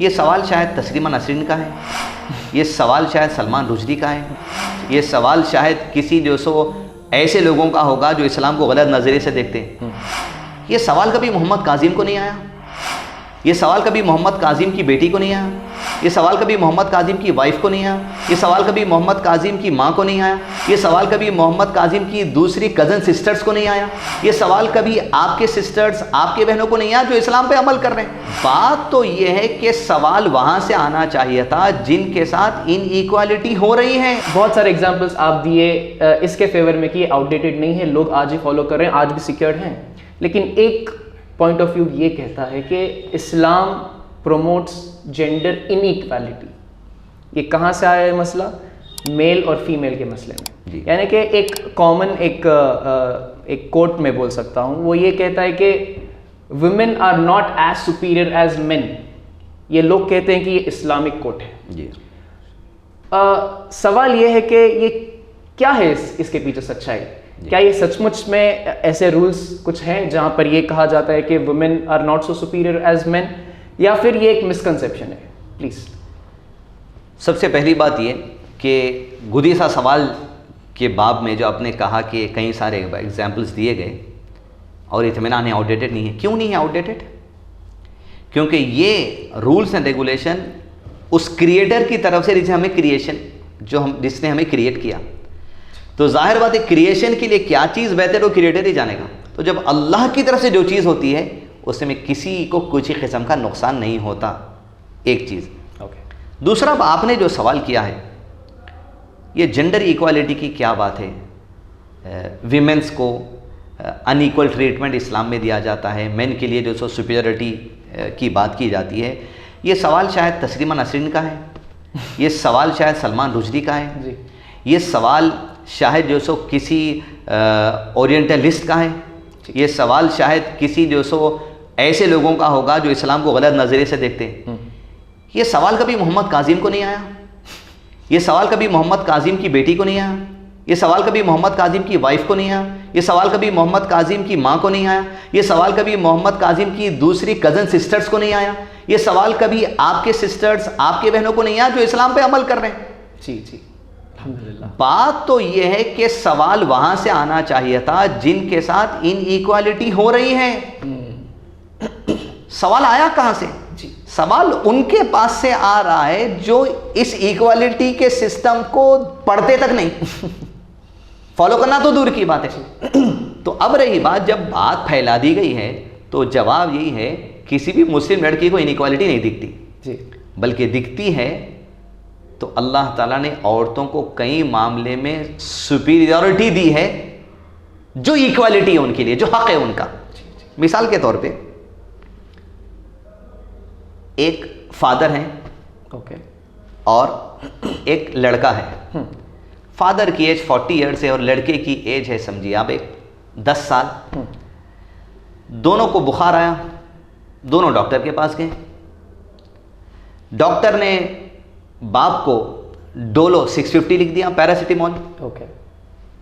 یہ سوال شاید تسلیمہ نسرین کا ہے، یہ سوال شاید سلمان رشدی کا ہے، یہ سوال شاید کسی جو سو ایسے لوگوں کا ہوگا جو اسلام کو غلط نظریے سے دیکھتے ہیں۔ یہ سوال کبھی محمد کاظم کو نہیں آیا، یہ سوال کبھی محمد کاظم کی بیٹی کو نہیں آیا، یہ سوال کبھی محمد کاظم کی وائف کو نہیں آیا، یہ سوال کبھی محمد کاظم کی ماں کو نہیں آیا، یہ سوال کبھی محمد کاظم کی دوسری کزن سسٹرز کو نہیں آیا، یہ سوال کبھی آپ کے سسٹرز آپ کے بہنوں کو نہیں آیا جو اسلام پہ عمل کر رہے ہیں۔ بات تو یہ ہے کہ سوال وہاں سے آنا چاہیے تھا جن کے ساتھ ان ایکوالٹی ہو رہی ہے۔ بہت سارے ایگزامپلس آپ دیے اس کے فیور میں کہ یہ آؤٹ ڈیٹڈ نہیں ہے، لوگ آج ہی فالو کر رہے ہیں، آج بھی سیکیورڈ ہیں، لیکن ایک پوائنٹ آف ویو یہ کہتا ہے کہ اسلام پروموٹس جینڈر انیکویلٹی۔ یہ کہاں سے آیا ہے مسئلہ؟ میل اور فیمیل کے مسئلے میں، یعنی کہ ایک کامن ایک کوٹ میں بول سکتا ہوں، وہ یہ کہتا ہے کہ women are not as superior as men. یہ لوگ کہتے ہیں کہ یہ اسلامک کوٹ ہے۔ جی سوال یہ ہے کہ یہ کیا ہے اس کے پیچھے سچائی؟ کیا یہ سچ مچ میں ایسے رولز کچھ ہیں جہاں پر یہ کہا جاتا ہے کہ women are not so superior as men, یا پھر یہ ایک مسکنسیپشن ہے؟ پلیز۔ سب سے پہلی بات یہ کہ گدیسا سوال کے باب میں جو آپ نے کہا کہ کئی سارے ایگزامپلس دیے گئے اور اطمینان ہے آؤٹ ڈیٹڈ نہیں ہے، کیوں نہیں ہے آؤٹ ڈیٹڈ؟ کیونکہ یہ رولس اینڈ ریگولیشن اس کریٹر کی طرف سے جسے ہمیں کریشن جس نے ہمیں کریٹ کیا، تو ظاہر بات ہے کریشن کے لیے کیا چیز بہتر وہ کریٹر ہی جانے گا۔ تو جب اللہ کی طرف سے جو چیز ہوتی ہے اس میں کسی کو کچھ قسم کا نقصان نہیں ہوتا، ایک چیز۔ دوسرا آپ نے جو سوال کیا ہے یہ جنڈر ایکوالٹی کی کیا بات ہے؟ ویمنس کو ان ایکول ٹریٹمنٹ اسلام میں دیا جاتا ہے، مین کے لیے جو سو سپیریورٹی کی بات کی جاتی ہے، یہ سوال شاید تسلیمہ نسرین کا ہے، یہ سوال شاید سلمان رشدی کا ہے، یہ سوال شاید جو سو کسی اورینٹلسٹ کا ہے، یہ سوال شاید کسی جو سو ایسے لوگوں کا ہوگا جو اسلام کو غلط نظریے سے دیکھتے ہیں۔ یہ سوال کبھی محمد کاظم کو نہیں آیا، یہ سوال کبھی محمد کاظم کی بیٹی کو نہیں آیا، یہ سوال کبھی محمد کاظم کی وائف کو نہیں آیا، یہ سوال کبھی محمد کاظم کی ماں کو نہیں آیا، یہ سوال کبھی محمد کاظم کی دوسری کزن سسٹرز کو نہیں آیا، یہ سوال کبھی آپ کے سسٹرز آپ کے بہنوں کو نہیں آیا جو اسلام پہ عمل کر رہے ہیں۔ جی جی الحمدللہ۔ بات تو یہ ہے کہ سوال وہاں سے آنا چاہیے تھا جن کے ساتھ ان ایکوالٹی ہو رہی ہے۔ سوال آیا کہاں سے؟ سوال ان کے پاس سے آ رہا ہے جو اس ایکوالٹی کے سسٹم کو پڑھتے تک نہیں، فالو کرنا تو دور کی بات ہے۔ تو اب رہی بات، جب بات پھیلا دی گئی ہے تو جواب یہی ہے کسی بھی مسلم لڑکی کو انیکوالٹی نہیں دکھتی، بلکہ دکھتی ہے تو اللہ تعالیٰ نے عورتوں کو کئی معاملے میں سپیریورٹی دی ہے جو ایکوالٹی ہے ان کے لیے، جو حق ہے ان کا۔ مثال کے طور پہ ایک فادر ہیں اور ایک لڑکا ہے، فادر کی ایج 40 ایئرس ہے اور لڑکے کی ایج ہے سمجھیے آپ 10 سال۔ دونوں کو بخار آیا، دونوں ڈاکٹر کے پاس گئے، ڈاکٹر نے باپ کو ڈولو 650 لکھ دیا، پیراسیٹامول۔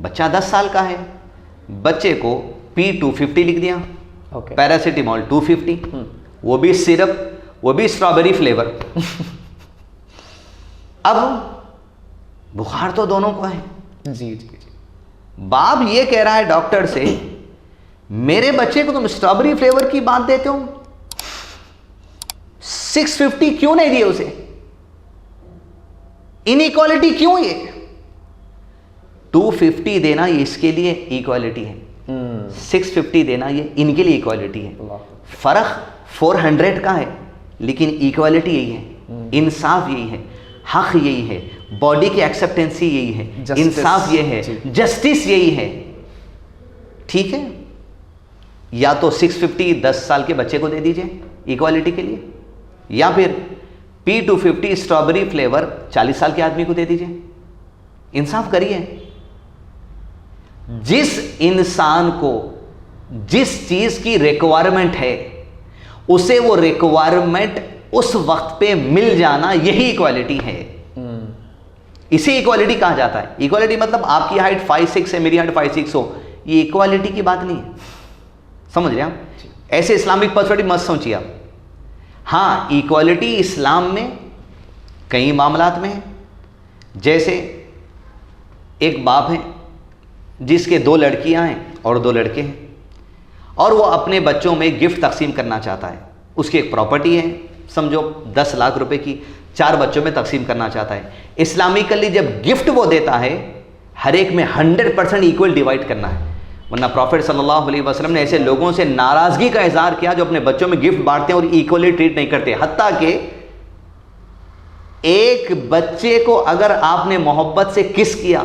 بچہ 10 سال کا ہے، بچے کو P250 لکھ دیا، پیراسیٹامول 250، وہ بھی سرپ، وہ بھی اسٹرابیری فلیور۔ اب بخار تو دونوں کو ہے۔ جی جی باپ یہ کہہ رہا ہے ڈاکٹر سے، میرے بچے کو تم اسٹرابیری فلیور کی بات دیتے ہو، 650 کیوں نہیں دیے اسے؟ انیکوالٹی کیوں؟ یہ 250 دینا یہ اس کے لیے ایکوالٹی ہے، 650 دینا یہ ان کے لیے ایکوالٹی ہے۔ فرق 400 کا ہے لیکن ایکوالٹی یہی ہے، انصاف یہی ہے، حق یہی ہے، باڈی کی ایکسیپٹنسی یہی ہے، انصاف یہ ہے، جسٹس یہی ہے۔ ٹھیک ہے، یا تو 650 10 سال کے بچے کو دے دیجئے ایکوالٹی کے لیے، یا پھر P250 اسٹرابیری فلیور 40 سال کے آدمی کو دے دیجئے۔ انصاف کریے۔ جس انسان کو جس چیز کی ریکوائرمنٹ ہے اسے وہ ریکوائرمنٹ اس وقت پہ مل جانا، یہی ایکوالٹی ہے۔ اسے ایکوالٹی کہا جاتا ہے۔ ایکوالٹی مطلب آپ کی ہائٹ 5'6" ہے، میری ہائٹ 5'6" ہو، یہ ایکوالٹی کی بات نہیں ہے۔ سمجھ رہے ہیں آپ؟ ایسے اسلامک پرسپیکٹو مت سوچیے آپ۔ ہاں ایکوالٹی اسلام میں کئی معاملات میں ہے. جیسے ایک باپ ہے جس کے 2 لڑکیاں ہیں اور 2 لڑکے ہیں, اور وہ اپنے بچوں میں گفٹ تقسیم کرنا چاہتا ہے. اس کی ایک پراپرٹی ہے سمجھو 10 لاکھ روپے کی, 4 بچوں میں تقسیم کرنا چاہتا ہے. اسلامکلی جب گفٹ وہ دیتا ہے ہر ایک میں 100% ایکول ڈیوائڈ کرنا ہے, ورنہ پروفیٹ صلی اللہ علیہ وسلم نے ایسے لوگوں سے ناراضگی کا اظہار کیا جو اپنے بچوں میں گفٹ بانٹتے ہیں اور ایکولی ٹریٹ نہیں کرتے. حتیٰ کہ ایک بچے کو اگر آپ نے محبت سے کس کیا,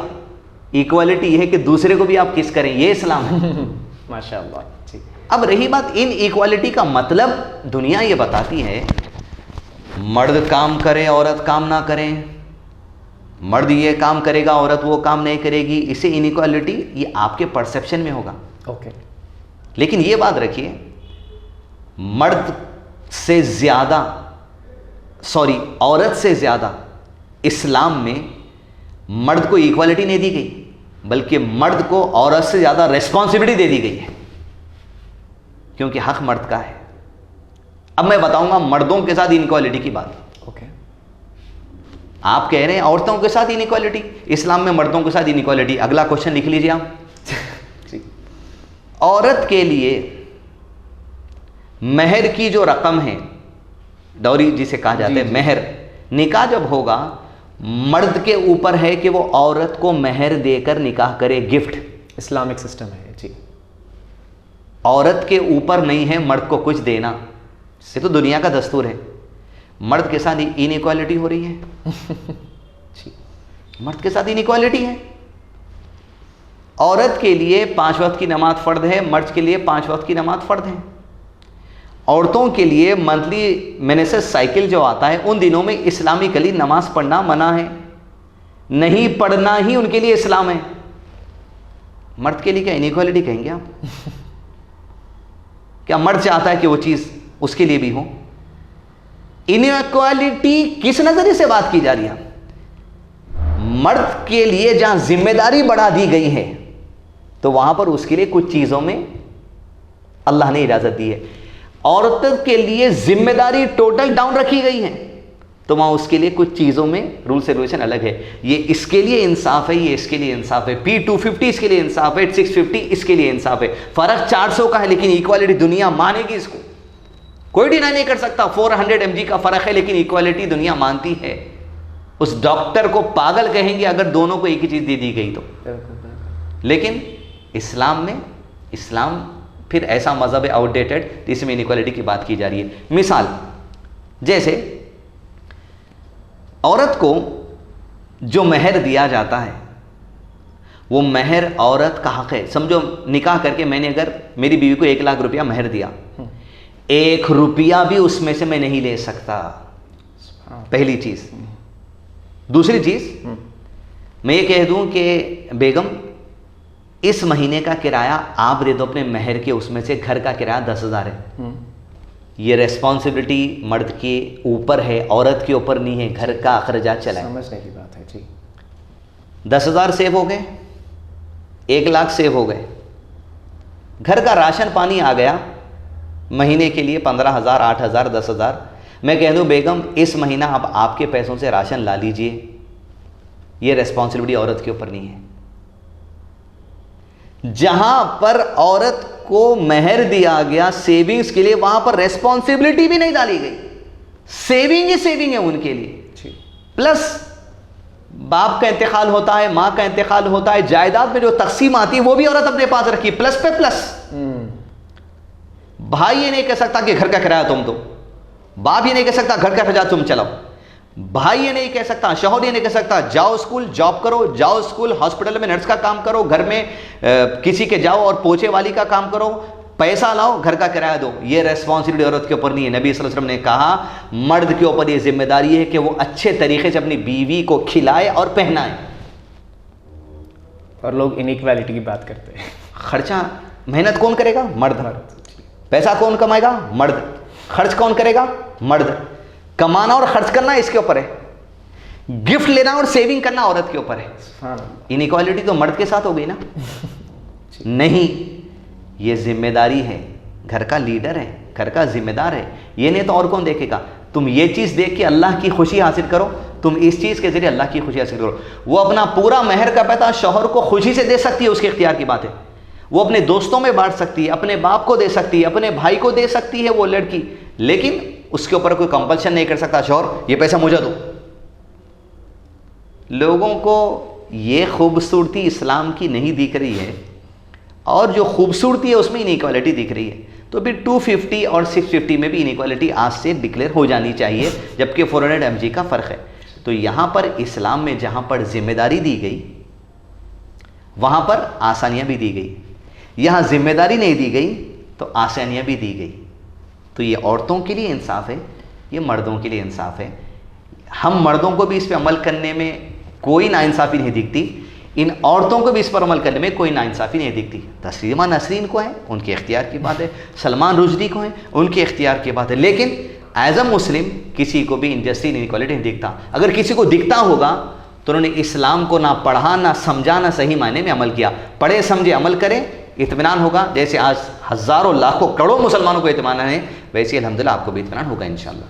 ایکوالٹی یہ ہے کہ دوسرے کو بھی آپ کس کریں, یہ اسلام ہے. ماشاء اللہ. اب رہی بات ان ایکوالٹی کا مطلب, دنیا یہ بتاتی ہے مرد کام کرے عورت کام نہ کریں, مرد یہ کام کرے گا عورت وہ کام نہیں کرے گی, اسے انیکوالٹی, یہ آپ کے پرسیپشن میں ہوگا. اوکے. لیکن یہ بات رکھیے مرد سے زیادہ عورت سے زیادہ اسلام میں مرد کو ایکوالٹی نہیں دی گئی, بلکہ مرد کو عورت سے زیادہ ریسپانسبلٹی دے دی گئی ہے, کیونکہ حق مرد کا ہے. اب میں بتاؤں گا مردوں کے ساتھ انیکوالٹی کی بات. اوکے. آپ کہہ رہے ہیں عورتوں کے ساتھ انیکوالٹی, اسلام میں مردوں کے ساتھ انیکوالٹی. اگلا کوشچن لکھ لیجیے آپ. عورت کے لیے مہر کی جو رقم ہے, ڈوری جسے کہا جاتا ہے مہر, نکاح جب ہوگا مرد کے اوپر ہے کہ وہ عورت کو مہر دے کر نکاح کرے, گفٹ. اسلامک سسٹم ہے جی. عورت کے اوپر نہیں ہے مرد کو کچھ دینا, یہ تو دنیا کا دستور ہے. مرد کے ساتھ انیکوالٹی ہو رہی ہے. مرد کے ساتھ انیکوالٹی ہے. عورت کے لیے 5 وقت کی نماز فرض ہے, مرد کے لیے 5 وقت کی نماز فرض ہے. عورتوں کے لیے منتھلی مینسس سائیکل جو آتا ہے ان دنوں میں اسلامکلی نماز پڑھنا منع ہے, نہیں پڑھنا ہی ان کے لیے اسلام ہے. مرد کے لیے کیا انیکوالٹی کہیں گے آپ؟ کیا مرد چاہتا ہے کہ وہ چیز اس کے لیے بھی ہو؟ انیکوالٹی کس نظریے سے بات کی جا رہی ہے؟ مرد کے لیے جہاں ذمہ داری بڑھا دی گئی ہے تو وہاں پر اس کے لیے کچھ چیزوں میں اللہ نے اجازت دی ہے. عورت کے لیے ذمہ داری ٹوٹل ڈاؤن رکھی گئی ہے تو وہاں اس کے لیے کچھ چیزوں میں رولس اینڈ ریگولیشن الگ ہے. یہ اس کے لیے انصاف ہے, یہ اس کے لیے انصاف ہے. P250 اس کے لیے انصاف ہے, 650 اس کے لیے انصاف ہے. فرق 400 کا ہے لیکن ایکوالٹی دنیا مانے گی, اس کو کوئی ڈینائی نہیں کر سکتا. 400 mg کا فرق ہے لیکن ایکوالٹی دنیا مانتی ہے. اس ڈاکٹر کو پاگل کہیں گے اگر دونوں کو ایک ہی چیز دے دی گئی تو. لیکن اسلام میں, اسلام پھر ایسا مذہب ہے آؤٹ ڈیٹڈ جس میں انیکوالٹی کی بات کی جا رہی ہے. مثال جیسے عورت کو جو مہر دیا جاتا ہے وہ مہر عورت کا حق ہے. سمجھو نکاح کر کے میں نے اگر میری بیوی کو 1 لاکھ روپیہ مہر دیا, 1 روپیہ بھی اس میں سے میں نہیں لے سکتا, پہلی چیز. دوسری چیز, میں یہ کہہ دوں کہ بیگم اس مہینے کا کرایہ آپ دے دو اپنے مہر کے, اس میں سے گھر کا کرایہ 10,000 ہے. یہ ریسپانسبلٹی مرد کے اوپر ہے, عورت کے اوپر نہیں ہے. گھر کا اخراجات چلائے. سمجھنے کی بات ہے جی. 10,000 سیو ہو گئے, 1 لاکھ سیو ہو گئے. گھر کا راشن پانی آ گیا مہینے کے لیے 15,000, 8,000, 10,000. میں کہہ دوں بیگم اس مہینہ آپ کے پیسوں سے راشن لا لیجئے, یہ ریسپانسبلٹی عورت کے اوپر نہیں ہے. جہاں پر عورت کو مہر دیا گیا سیونگز کے لیے, وہاں پر ریسپانسبلٹی بھی نہیں ڈالی گئی. سیونگ ہی سیونگ ہے ان کے لیے. پلس باپ کا انتقال ہوتا ہے, ماں کا انتقال ہوتا ہے, جائیداد میں جو تقسیم آتی ہے وہ بھی عورت اپنے پاس رکھی, پلس پہ پلس. بھائی یہ نہیں کہہ سکتا کہ گھر کا کرایہ تم دو, باپ یہ نہیں کہہ سکتا گھر کا خرچہ تم چلاؤ, بھائی یہ نہیں کہہ سکتا, شوہر یہ نہیں کہہ سکتا جاؤ اسکول جاب کرو, جاؤ اسکول ہاسپٹل میں نرس کا کام کرو, گھر میں کسی کے جاؤ اور پوچھے والی کا کام کرو, پیسہ لاؤ گھر کا کرایہ دو. یہ ریسپانسبلٹی عورت کے اوپر نہیں ہے. نبی صلی اللہ علیہ وسلم نے کہا مرد کے اوپر یہ ذمہ داری ہے کہ وہ اچھے طریقے سے اپنی بیوی کو کھلائے اور پہنائے. اور لوگ انیکوالٹی کی بات کرتے ہیں. خرچہ محنت کون کرے گا؟ مرد. پیسہ کون کمائے گا؟ مرد. خرچ کون کرے گا؟ مرد. کمانا اور خرچ کرنا اس کے اوپر ہے, گفٹ لینا اور سیونگ کرنا عورت کے اوپر ہے. انیکوالٹی تو مرد کے ساتھ ہو گئی نا؟ نہیں, یہ ذمہ داری ہے, گھر کا لیڈر ہے, گھر کا ذمہ دار ہے، یہ نہیں تو اور کون دیکھے گا؟ تم یہ چیز دیکھ کے اللہ کی خوشی حاصل کرو، تم اس چیز کے ذریعے اللہ کی خوشی حاصل کرو۔ وہ اپنا پورا مہر کا پیسہ شوہر کو خوشی سے دے سکتی ہے، اس کے اختیار کی بات ہے، وہ اپنے دوستوں میں بانٹ سکتی ہے، اپنے باپ کو دے سکتی ہے، اپنے بھائی کو دے سکتی ہے وہ لڑکی، لیکن اس کے اوپر کوئی کمپلشن نہیں کر سکتا شوہر یہ پیسہ مجھے دو۔ لوگوں کو یہ خوبصورتی اسلام کی نہیں دکھ رہی ہے، اور جو خوبصورتی ہے اس میں انیکوالٹی دکھ رہی ہے، تو پھر 250 اور 650 میں بھی انیکوالٹی آج سے ڈکلیئر ہو جانی چاہیے، جبکہ 400 mg کا فرق ہے۔ تو یہاں پر اسلام میں جہاں پر ذمہ داری دی گئی وہاں پر آسانیاں بھی دی گئی، یہاں ذمہ داری نہیں دی گئی تو آسانیاں بھی دی گئی۔ تو یہ عورتوں کے لیے انصاف ہے، یہ مردوں کے لیے انصاف ہے۔ ہم مردوں کو بھی اس پہ عمل کرنے میں کوئی ناانصافی نہیں دکھتی، ان عورتوں کو بھی اس پر عمل کرنے میں کوئی ناانصافی نہیں دکھتی۔ تسلیمہ نسرین کو ہے، ان کے اختیار کی بات ہے، سلمان رشدی کو ہے، ان کے اختیار کی بات ہے، لیکن ایز اے مسلم کسی کو بھی انجسٹس انیکوالٹی نہیں دکھتا۔ اگر کسی کو دکھتا ہوگا تو انہوں نے اسلام کو نہ پڑھا، نہ سمجھا، نہ صحیح معنی میں عمل کیا۔ پڑھے سمجھے عمل کریں، اطمینان ہوگا۔ جیسے آج ہزاروں لاکھوں کروڑوں مسلمانوں کو اطمینان ہے، ویسے الحمدللہ آپ کو بھی اطمینان ہوگا انشاءاللہ۔